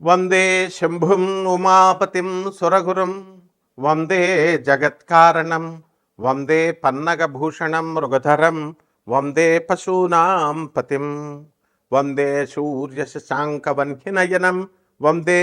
వందే శంభుం ఉమాపతిం సురగురుం వందే జగత్కారణం వందే పన్నగభూషణం మృగధరం వందే పశూనాం పతిం వందే సూర్యశశాంకవన్హినయనం వందే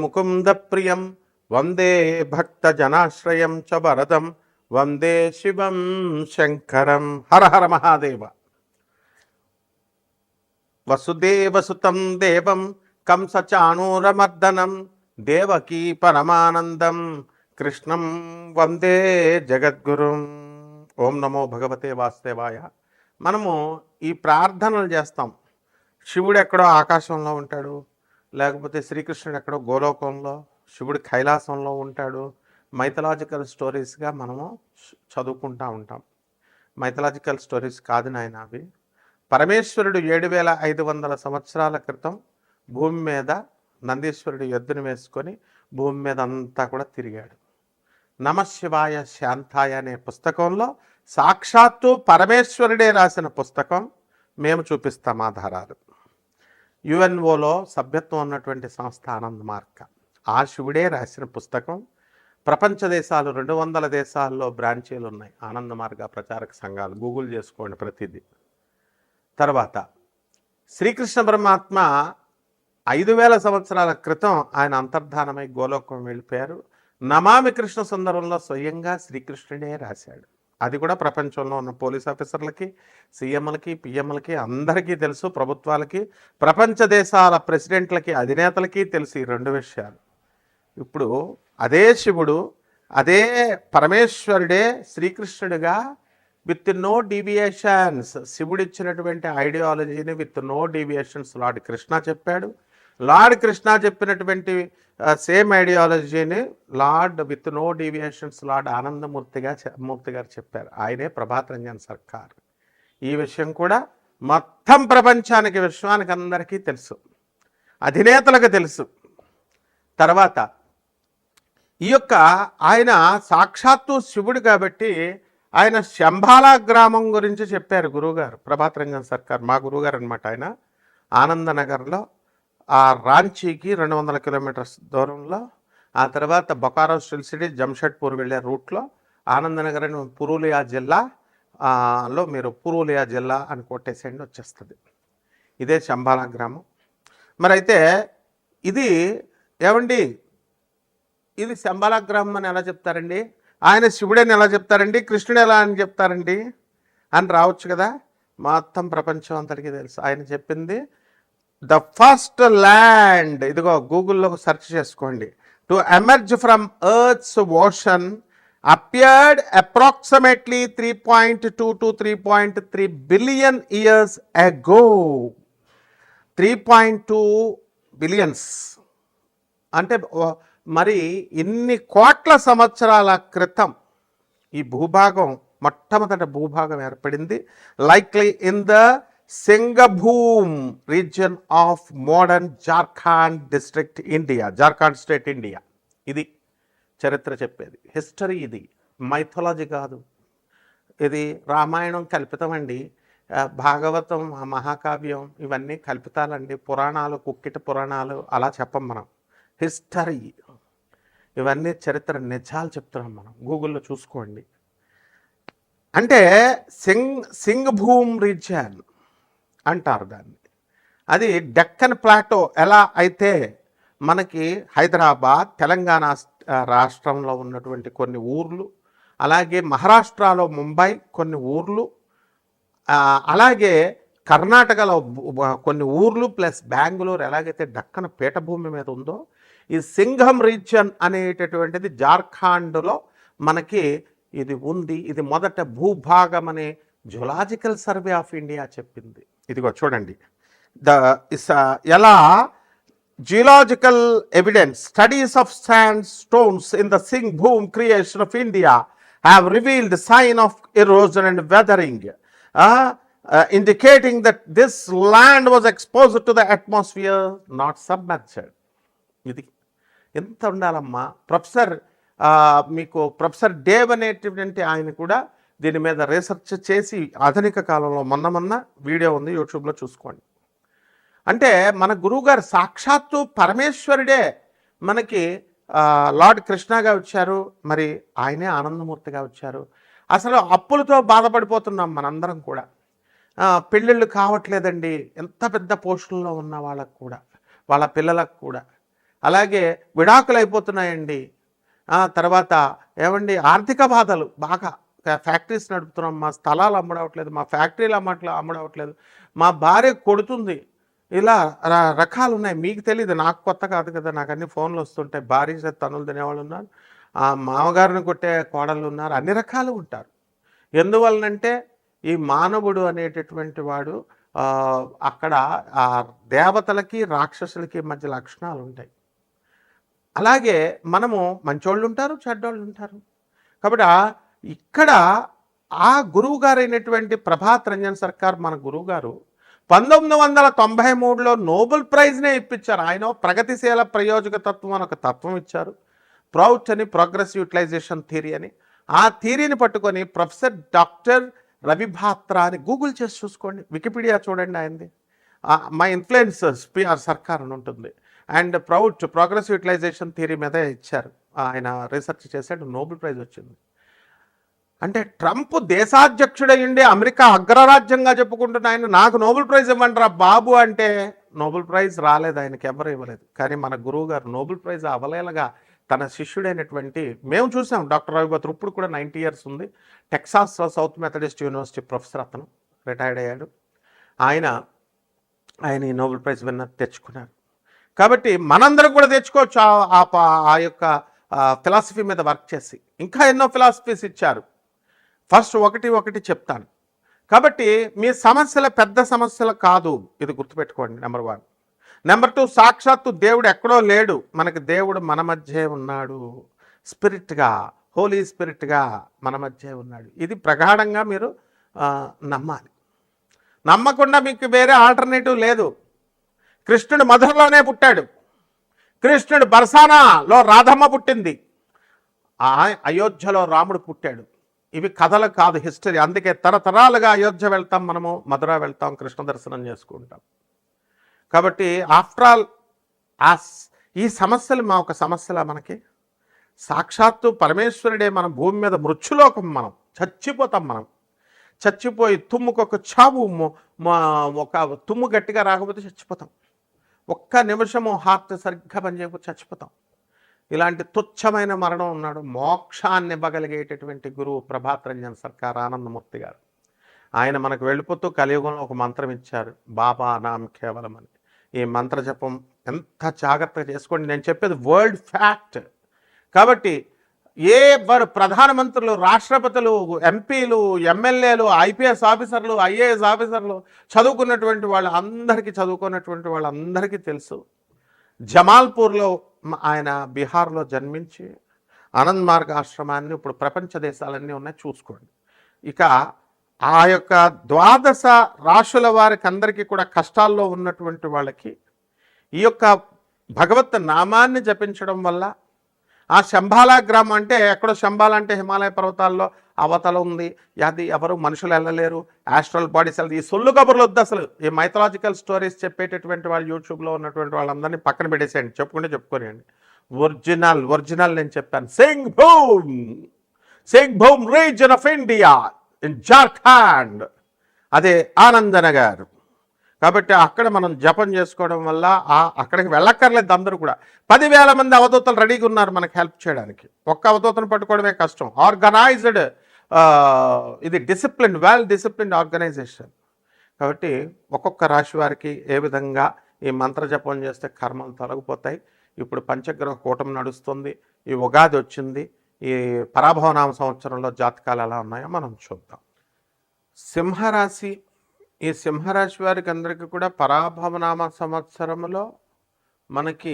ముకుందప్రియం వందే భక్తజనాశ్రయం చ వరదం వందే శివం శంకరం. హర హర మహాదేవ. వసుదేవసుతం దేవం కంసచాణూరమర్దనం దేవకీ పరమానందం కృష్ణం వందే జగద్గురుం. ఓం నమో భగవతే వాసుదేవాయ. మనము ఈ ప్రార్థనలు చేస్తాం. శివుడు ఎక్కడో ఆకాశంలో ఉంటాడు, లేకపోతే శ్రీకృష్ణుడు ఎక్కడో గోలోకంలో, శివుడు కైలాసంలో ఉంటాడు. మైథలాజికల్ స్టోరీస్గా మనము చదువుకుంటూ ఉంటాం. మైథలాజికల్ స్టోరీస్ కాదు నాయన అవి. పరమేశ్వరుడు 7500 సంవత్సరాల క్రితం భూమి మీద నందీశ్వరుడు ఎద్దును వేసుకొని భూమి మీద అంతా కూడా తిరిగాడు. నమశివాయ శాంతాయ అనే పుస్తకంలో సాక్షాత్తు పరమేశ్వరుడే రాసిన పుస్తకం. మేము చూపిస్తాం ఆధారాలు. యుఎన్ఓలో సభ్యత్వం ఉన్నటువంటి సంస్థ ఆనంద్ మార్గ. ఆ శివుడే రాసిన పుస్తకం. ప్రపంచ దేశాలు 200 దేశాల్లో బ్రాంచీలు ఉన్నాయి ఆనంద మార్గ ప్రచారక సంఘాలు. గూగుల్ చేసుకోండి ప్రతిదీ. తర్వాత శ్రీకృష్ణ పరమాత్మ 5000 సంవత్సరాల క్రితం ఆయన అంతర్ధానమై గోలోకం వెళ్ళిపోయారు. నమామి కృష్ణ సుందరంలో స్వయంగా శ్రీకృష్ణుడే రాశాడు. అది కూడా ప్రపంచంలో ఉన్న పోలీస్ ఆఫీసర్లకి, సీఎంలకి, పిఎంలకి అందరికీ తెలుసు. ప్రభుత్వాలకి, ప్రపంచ దేశాల ప్రెసిడెంట్లకి, అధినేతలకి తెలుసు ఈ 2 విషయాలు. ఇప్పుడు అదే శివుడు, అదే పరమేశ్వరుడే శ్రీకృష్ణుడిగా విత్ నో డీవియేషన్స్ శివుడు ఇచ్చినటువంటి ఐడియాలజీని with no deviations Lord Krishna చెప్పాడు. లార్డ్ కృష్ణ చెప్పినటువంటి సేమ్ ఐడియాలజీని Lord with no deviations Lord Anandamurti గారు చెప్పారు. ఆయనే ప్రభాత్ రంజన్ సర్కార్. ఈ విషయం కూడా మొత్తం ప్రపంచానికి, విశ్వానికి అందరికీ తెలుసు, అధినేతలకు తెలుసు. తర్వాత ఈ యొక్క ఆయన సాక్షాత్తు శివుడు కాబట్టి ఆయన శంబాలా గ్రామం గురించి చెప్పారు గురువుగారు. ప్రభాత్ రంజన్ సర్కార్ మా గురువుగారు అనమాట. ఆయన ఆనందనగర్లో ఆ రాంచీకి 200 కిలోమీటర్స్ దూరంలో, ఆ తర్వాత బొకారో స్టిల్ సిటీ జంషెడ్పూర్ వెళ్ళే రూట్లో ఆనందనగర్ అని పురూలియా జిల్లాలో మీరు పురూలియా జిల్లా అని కొట్టేసేయండి వచ్చేస్తుంది. ఇదే శంబాలా గ్రామం. మరి అయితే ఇది ఏమండి, ఇది శంబాలా గ్రామం అని ఎలా చెప్తారండి? ఆయన శివుడని ఎలా చెప్తారండి? కృష్ణుడు ఎలా అని చెప్తారండి అని రావచ్చు కదా. మొత్తం ప్రపంచం అంతటికీ తెలుసు. ఆయన చెప్పింది ద ఫస్ట్ ల్యాండ్, ఇదిగో గూగుల్లో సెర్చ్ చేసుకోండి, to emerge from earth's ocean appeared approximately 3.2 to 3.3 billion years ago. 3.2 billions అంటే మరి ఇన్ని కోట్ల సంవత్సరాల క్రితం ఈ భూభాగం, మొట్టమొదటి భూభాగం ఏర్పడింది likely in the Singhbhum region of modern Jharkhand district India, Jharkhand state India. ఇది చరిత్ర చెప్పేది, హిస్టరీ. ఇది మైథాలజీ కాదు. ఇది రామాయణం కల్పితం అండి, భాగవతం, మహాకావ్యం ఇవన్నీ కల్పితాలండి, పురాణాలు, కుక్కిట పురాణాలు అలా చెప్పం మనం. హిస్టరీ ఇవన్నీ చరిత్ర నిజాలు చెప్తున్నాం మనం. గూగుల్లో చూసుకోండి. అంటే సింగభూమ్ రీజియన్ అంటారు దాన్ని. అది డెక్కన్ ప్లాటో. ఎలా అయితే మనకి హైదరాబాద్, తెలంగాణ రాష్ట్రంలో ఉన్నటువంటి కొన్ని ఊర్లు, అలాగే మహారాష్ట్రలో ముంబై కొన్ని ఊర్లు, అలాగే కర్ణాటకలో కొన్ని ఊర్లు ప్లస్ బెంగళూరు ఎలాగైతే డక్కన పీఠభూమి మీద ఉందో, ఈ సింఘం రీజియన్ అనేటటువంటిది జార్ఖండ్లో మనకి ఇది ఉంది. ఇది మొదట భూభాగం అని జులాజికల్ సర్వే ఆఫ్ ఇండియా చెప్పింది. ఇదిగో చూడండి, ఎలా geological evidence studies of sandstones in the Singhbhum creation of India have revealed sign of erosion and weathering indicating that this land was exposed to the atmosphere, not submerged. ఇది ఎంత ఉండాలమ్మా. మీకు professor Dave అనేటువంటి ఆయన కూడా దీని మీద research చేసి ఆధునిక కాలంలో మొన్న వీడియో ఉంది, యూట్యూబ్లో చూసుకోండి. అంటే మన గురువుగారు సాక్షాత్తు పరమేశ్వరుడే మనకి లార్డ్ కృష్ణగా వచ్చారు, మరి ఆయనే ఆనందమూర్తిగా వచ్చారు. అసలు అప్పులతో బాధపడిపోతున్నాం మనందరం కూడా. పెళ్ళిళ్ళు కావట్లేదండి ఎంత పెద్ద పోస్టుల్లో ఉన్న వాళ్ళకు కూడా, వాళ్ళ పిల్లలకు కూడా. అలాగే విడాకులు అయిపోతున్నాయండి. తర్వాత ఏమండి ఆర్థిక బాధలు బాగా. ఫ్యాక్టరీస్ నడుపుతున్నాం, మా స్థలాలు అమ్ముడవట్లేదు, మా ఫ్యాక్టరీలు అమ్ముడవట్లేదు, మా భార్య కొడుతుంది. ఇలా రకాలు ఉన్నాయి. మీకు తెలియదు, నాకు కొత్త కాదు కదా, నాకు అన్ని ఫోన్లు వస్తుంటాయి. భార్య చేత తన్నులు తినేవాళ్ళు ఉన్నారు, మామగారిని కొట్టే కోడళ్ళు ఉన్నారు, అన్ని రకాలు ఉంటారు. ఎందువలనంటే ఈ మానవుడు అనేటటువంటి వాడు అక్కడ ఆ దేవతలకి రాక్షసులకి మధ్య లక్షణాలు ఉంటాయి. అలాగే మనము మంచోళ్ళు ఉంటారు, చెడ్డోళ్ళు ఉంటారు. కాబట్టి ఇక్కడ ఆ గురువు గారైనటువంటి ప్రభాత్ రంజన్ సర్కార్ మన గురువు గారు 1993లో నోబెల్ ప్రైజ్నే ఇప్పించారు. ఆయన ప్రగతిశీల ప్రయోజక తత్వం అని ఒక తత్వం ఇచ్చారు. ప్రౌచ్ అని, ప్రోగ్రెసివ్ యూటిలైజేషన్ థియరీ అని. ఆ థియరీని పట్టుకొని ప్రొఫెసర్ డాక్టర్ రవి భాత్రా అని గూగుల్ చేసి చూసుకోండి, వికీపీడియా చూడండి ఆయనది. మై ఇన్ఫ్లుయెన్స్ పిఆర్ సర్కార్ అని ఉంటుంది. అండ్ ప్రౌచ్ ప్రోగ్రెసివ్ యూటిలైజేషన్ థియరీ మీద ఇచ్చారు, ఆయన రీసెర్చ్ చేశాడు, నోబెల్ ప్రైజ్ వచ్చింది. అంటే ట్రంప్ దేశాధ్యక్షుడయ్యండి, అమెరికా అగ్రరాజ్యంగా చెప్పుకుంటున్న ఆయన నాకు నోబెల్ ప్రైజ్ ఇవ్వండి రా బాబు అంటే నోబెల్ ప్రైజ్ రాలేదు, ఆయనకి ఎవరు ఇవ్వలేదు. కానీ మన గురువు గారు నోబెల్ ప్రైజ్ అవలేలగా తన శిష్యుడైనటువంటి, మేము చూసాం డాక్టర్ రవి భాత్రా, ఇప్పుడు కూడా 90 years ఉంది. Texas south Methodist university professor, అతను రిటైర్డ్ అయ్యాడు. ఆయన ఈ నోబెల్ ప్రైజ్ విన్నర్ తెచ్చుకున్నారు. కాబట్టి మనందరం కూడా తెచ్చుకోవచ్చు ఆ యొక్క ఫిలాసఫీ మీద వర్క్ చేసి. ఇంకా ఎన్నో ఫిలాసఫీస్ ఇచ్చారు. ఫస్ట్ ఒకటి చెప్తాను. కాబట్టి మీ సమస్యల పెద్ద సమస్యలు కాదు, ఇది గుర్తుపెట్టుకోండి. నెంబర్ 1. నెంబర్ 2, సాక్షాత్తు దేవుడు ఎక్కడో లేడు, మనకి దేవుడు మన మధ్య ఉన్నాడు. స్పిరిట్గా, హోలీ స్పిరిట్గా మన మధ్య ఉన్నాడు. ఇది ప్రగాఢంగా మీరు నమ్మాలి. నమ్మకుండా మీకు వేరే ఆల్టర్నేటివ్ లేదు. కృష్ణుడు మధురలోనే పుట్టాడు, కృష్ణుడు బర్సానాలో రాధమ్మ పుట్టింది, అయోధ్యలో రాముడు పుట్టాడు. ఇవి కథలు కాదు, హిస్టరీ. అందుకే తరతరాలుగా అయోధ్య వెళ్తాం, మనము మధుర వెళ్తాం, కృష్ణ దర్శనం చేసుకుంటాం. కాబట్టి ఆఫ్టర్ ఆల్ ఈ సమస్యలు మా ఒక సమస్యలా మనకి? సాక్షాత్తు పరమేశ్వరుడే మన భూమి మీద మృత్యులోకం, మనం చచ్చిపోతాం. మనం చచ్చిపోయి తుమ్ముకొక చావు, ఒక తుమ్ము గట్టిగా రాకపోతే చచ్చిపోతాం. ఒక్క నిమిషము హార్ట్ సరిగ్గా పనిచేయకపోతే చచ్చిపోతాం. ఇలాంటి తుచ్చమైన మరణం ఉన్నాడు. మోక్షాన్ని ఇవ్వగలిగేటటువంటి గురువు ప్రభాత్ రంజన్ సర్కార్ ఆనందమూర్తి గారు. ఆయన మనకు వెళ్ళిపోతూ కలియుగంలో ఒక మంత్రం ఇచ్చారు, బాబా నామ్ కేవలం అని. ఈ మంత్ర జపం ఎంత జాగ్రత్తగా చేసుకోండి. నేను చెప్పేది వరల్డ్ ఫ్యాక్ట్. కాబట్టి వారు ప్రధానమంత్రులు, రాష్ట్రపతులు, ఎంపీలు, ఎమ్మెల్యేలు, ఐపీఎస్ ఆఫీసర్లు, ఐఏఎస్ ఆఫీసర్లు, చదువుకున్నటువంటి వాళ్ళందరికీ తెలుసు. జమాల్పూర్లో ఆయన బీహార్లో జన్మించి ఆనంద్ మార్గ ఆశ్రమాన్ని ఇప్పుడు ప్రపంచ దేశాలన్నీ ఉన్నాయి, చూసుకోండి. ఇక ఆ యొక్క 12 రాశుల వారికి అందరికీ కూడా కష్టాల్లో ఉన్నటువంటి వాళ్ళకి ఈ యొక్క భగవత్ నామాన్ని జపించడం వల్ల, ఆ శంబాలా గ్రామం అంటే ఎక్కడో, శంబాలా అంటే హిమాలయ పర్వతాల్లో అవతల ఉంది, అది ఎవరు మనుషులు వెళ్ళలేరు, ఆస్ట్రల్ బాడీస్ వెళ్ళదు. ఈ సొల్లు కబుర్లు వద్దు అసలు. ఈ మైథలాజికల్ స్టోరీస్ చెప్పేటటువంటి వాళ్ళు యూట్యూబ్లో ఉన్నటువంటి వాళ్ళందరినీ పక్కన పెట్టేసేయండి, చెప్పుకోనియండి. ఒరిజినల్ నేను చెప్పాను. Singh boom reason of India in Jharkhand, అదే ఆనందనగర్. కాబట్టి అక్కడ మనం జపం చేసుకోవడం వల్ల అక్కడికి వెళ్ళక్కర్లేదు. అందరూ కూడా 10,000 మంది అవధూతలు రెడీగా ఉన్నారు మనకు హెల్ప్ చేయడానికి. ఒక్క అవధూతను పట్టుకోవడమే కష్టం. ఆర్గనైజ్డ్, ఇది డిసిప్లిన్, వెల్ డిసిప్లిన్డ్ ఆర్గనైజేషన్. కాబట్టి ఒక్కొక్క రాశి వారికి ఏ విధంగా ఈ మంత్ర జపం చేస్తే కర్మలు తొలగిపోతాయి. ఇప్పుడు పంచగ్రహ కూటమి నడుస్తుంది, ఈ ఉగాది వచ్చింది, ఈ పరాభవనామ సంవత్సరంలో జాతకాలు ఎలా ఉన్నాయో మనం చూద్దాం. సింహరాశి, ఈ సింహరాశి వారికి అందరికీ కూడా పరాభవనామ సంవత్సరంలో మనకి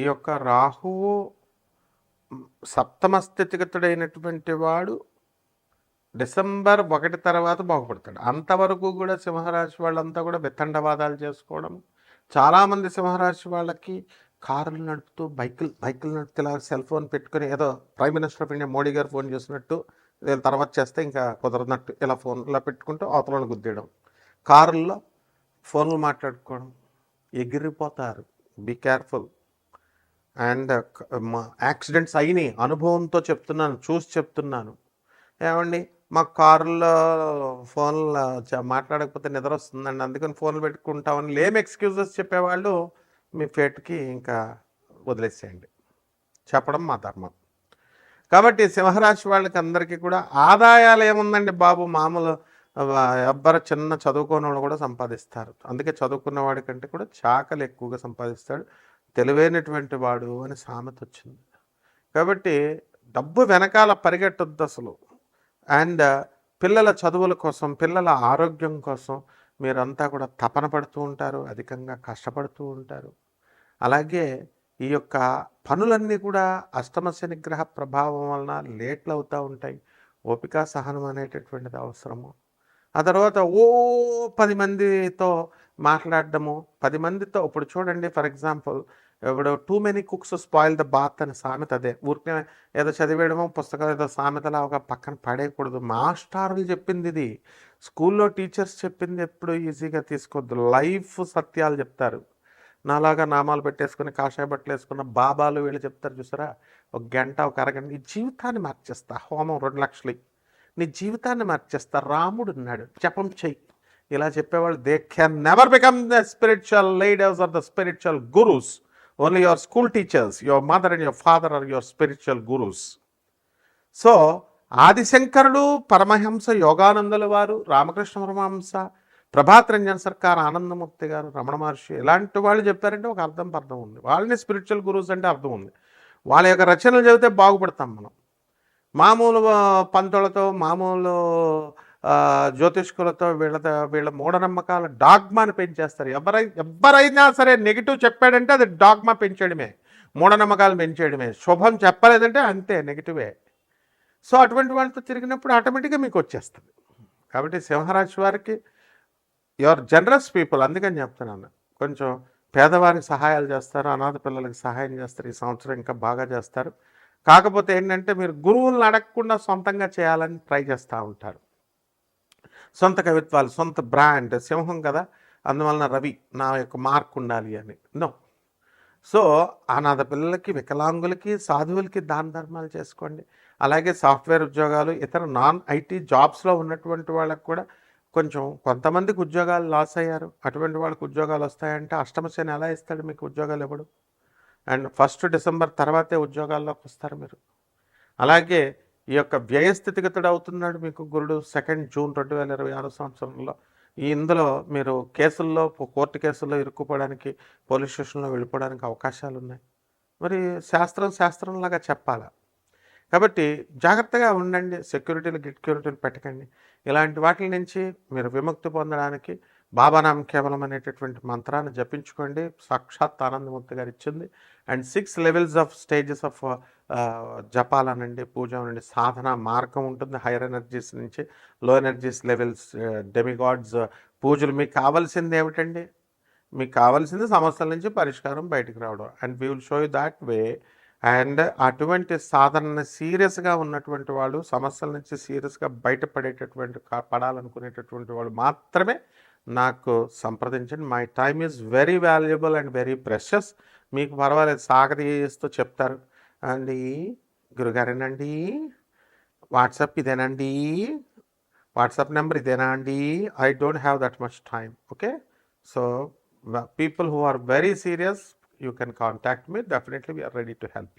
ఈ యొక్క రాహువు సప్తమ స్థితిగతుడైనటువంటి వాడు డిసెంబర్ 1 తర్వాత బాగుపడతాడు. అంతవరకు కూడా సింహరాశి వాళ్ళంతా కూడా వితండవాదాలు చేసుకోవడం. చాలామంది సింహరాశి వాళ్ళకి కారులు నడుపుతూ, బైకులు నడుపుతూ సెల్ ఫోన్ పెట్టుకుని ఏదో prime minister of India Modi గారు ఫోన్ చేసినట్టు, తర్వాత చేస్తే ఇంకా కుదరనట్టు ఇలా ఫోన్ ఇలా పెట్టుకుంటూ అవతలను గుద్దేయడం, కారుల్లో ఫోన్లు మాట్లాడుకోవడం, ఎగిరిపోతారు. Be careful. అండ్ యాక్సిడెంట్స్ అయినాయి, అనుభవంతో చెప్తున్నాను, చూసి చెప్తున్నాను. ఏమండి మాకు కారుల్లో ఫోన్లో మాట్లాడకపోతే నిద్ర వస్తుందండి, అందుకని ఫోన్లు పెట్టుకుంటామని లేమ్ ఎక్స్క్యూజెస్ చెప్పేవాళ్ళు మీ ఫేట్కి ఇంకా వదిలేసేయండి. చెప్పడం మా ధర్మం. కాబట్టి సింహరాశి వాళ్ళకి అందరికీ కూడా ఆదాయాలు ఏముందండి బాబు, మామూలు ఎవ్వరు చిన్న చదువుకోని వాళ్ళు కూడా సంపాదిస్తారు. అందుకే చదువుకున్న వాడి కంటే కూడా చాకలి ఎక్కువగా సంపాదిస్తాడు, తెలివైనటువంటి వాడు అని సామెత వచ్చింది. కాబట్టి డబ్బు వెనకాల పరిగెట్టొద్దు అసలు. అండ్ పిల్లల చదువుల కోసం, పిల్లల ఆరోగ్యం కోసం మీరంతా కూడా తపన పడుతూ ఉంటారు, అధికంగా కష్టపడుతూ ఉంటారు. అలాగే ఈ యొక్క పనులన్నీ కూడా అష్టమ శనిగ్రహ ప్రభావం వలన లేట్లు అవుతూ ఉంటాయి. ఓపిక సహనం అనేటటువంటిది అవసరము. ఆ తర్వాత 10 మందితో మాట్లాడడము, 10 మందితో ఇప్పుడు చూడండి, ఫర్ ఎగ్జాంపుల్ ఇప్పుడు too many cooks spoil the broth అనే సామెత అదే. ఊరికే ఏదో చదివేయడమో పుస్తకం ఏదో సామెతలా ఒక పక్కన పడేయకూడదు. మాస్టారులు చెప్పింది ఇది, స్కూల్లో టీచర్స్ చెప్పింది ఎప్పుడు ఈజీగా తీసుకోవద్దు. లైఫ్ సత్యాలు చెప్తారు. నాలాగా నామాలు పెట్టేసుకుని కాషాయ బట్టలు వేసుకున్న బాబాలు వీళ్ళు చెప్తారు చూసారా, ఒక గంట ఒక అరగంట నీ జీవితాన్ని మార్చేస్తా, హోమం 2 లక్షలు నీ జీవితాన్ని మార్చేస్తా, రాముడు ఉన్నాడు జపం చెయ్యి, ఇలా చెప్పేవాళ్ళు they can never become the spiritual leaders are the spiritual gurus. Only your school teachers, your mother and your father are your spiritual gurus. So ఆదిశంకరుడు, పరమహంస యోగానందుల వారు, రామకృష్ణ పరమహంస, ప్రభాత్ రంజన్ సర్కార్, ఆనందమూర్తి గారు, రమణ మహర్షి, ఇలాంటి వాళ్ళు చెప్పారంటే ఒక అర్థం ఉంది. వాళ్ళని స్పిరిచువల్ గురూస్ అంటే అర్థం ఉంది. వాళ్ళ యొక్క రచనలు చదివితే బాగుపడతాం మనం. మామూలు పంతులతో, మామూలు జ్యోతిష్కులతో వీళ్ళ మూఢనమ్మకాల డాగ్మాని పెంచేస్తారు. ఎవరైనా సరే నెగిటివ్ చెప్పాడంటే అది డాగ్మా పెంచేయడమే, మూఢనమ్మకాలు పెంచేయడమే. శుభం చెప్పలేదంటే అంతే, నెగిటివే. సో అటువంటి వాళ్ళతో తిరిగినప్పుడు ఆటోమేటిక్గా మీకు వచ్చేస్తుంది. కాబట్టి సింహరాశి వారికి యువర్ జనరస్ పీపుల్, అందుకని చెప్తున్నాను. కొంచెం పేదవారికి సహాయాలు చేస్తారు, అనాథ పిల్లలకి సహాయం చేస్తారు. ఈ సంవత్సరం ఇంకా బాగా చేస్తారు. కాకపోతే ఏంటంటే మీరు గురువులను అడగకుండా సొంతంగా చేయాలని ట్రై చేస్తూ ఉంటారు. సొంత కవిత్వాలు, సొంత బ్రాండ్, సింహం కదా, అందువలన రవి నా యొక్క మార్క్ ఉండాలి అని నో. సో అనాథ పిల్లలకి, వికలాంగులకి, సాధువులకి దాన ధర్మాలు చేసుకోండి. అలాగే సాఫ్ట్వేర్ ఉద్యోగాలు, ఇతర నాన్ ఐటీ జాబ్స్లో ఉన్నటువంటి వాళ్ళకి కూడా కొంచెం కొంతమందికి ఉద్యోగాలు లాస్ అయ్యారు, అటువంటి వాళ్ళకి ఉద్యోగాలు వస్తాయంటే అష్టమ శని ఎలా ఇస్తాడు మీకు ఉద్యోగాలు ఇవ్వడు. అండ్ 1 డిసెంబర్ తర్వాతే ఉద్యోగాల్లోకి వస్తారు మీరు. అలాగే ఈ యొక్క వ్యయస్థితిగతుడు అవుతున్నాడు మీకు గురుడు 2 జూన్ 2026 సంవత్సరంలో. ఇందులో మీరు కేసుల్లో, కోర్టు కేసుల్లో ఇరుక్కుపోవడానికి, పోలీస్ స్టేషన్లో వెళ్ళిపోవడానికి అవకాశాలు ఉన్నాయి. మరి శాస్త్రంలాగా చెప్పాలా. కాబట్టి జాగ్రత్తగా ఉండండి, గిట్యూరిటీలు పెట్టకండి. ఇలాంటి వాటి నుంచి మీరు విముక్తి పొందడానికి బాబానాం కేవలం అనేటటువంటి మంత్రాన్ని జపించుకోండి. సాక్షాత్ ఆనందమూర్తి గారు ఇచ్చింది. And 6 levels of stages of జపాలనండి, పూజ అనండి, సాధన మార్గం ఉంటుంది. హైయర్ ఎనర్జీస్ నుంచి లో ఎనర్జీస్ లెవెల్స్, డెమిగాడ్స్ పూజలు. మీకు కావాల్సింది ఏమిటండి? మీకు కావాల్సింది సమస్యల నుంచి పరిష్కారం బయటకు రావడం. And we will show you that way. And అటువంటి సాధన సీరియస్గా ఉన్నటువంటి వాళ్ళు, సమస్యల నుంచి సీరియస్గా బయటపడేటటువంటి పడాలనుకునేటటువంటి వాళ్ళు మాత్రమే నాకు సంప్రదించండి. My time is very valuable and very precious. మీకు పర్వాలేదు, సాగదీస్తూ చెప్తారు అండి, గురుగారేనండి వాట్సాప్ ఇదేనండి, వాట్సాప్ నెంబర్ ఇదేనా అండి, I don't have that much time. Okay, so people who are very serious, you can contact me. Definitely we are ready to help you.